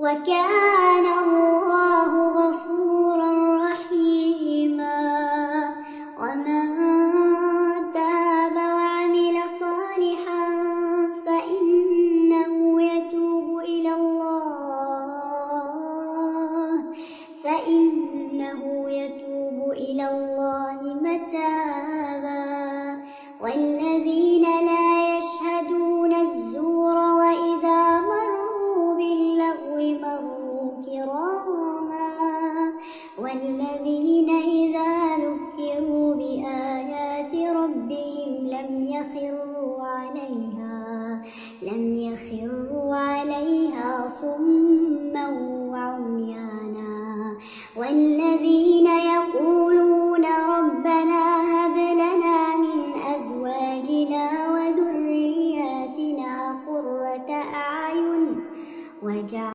وكان الله غفورا رحيما. ومن تاب وعمل صالحا فإنه يتوب إلى الله متابا. والذين لا يشهدون الزور وإذا مروا باللغو مروا كراما. والذين إذا ذكروا بآيات ربهم لم يخروا عليها صما وعميانا.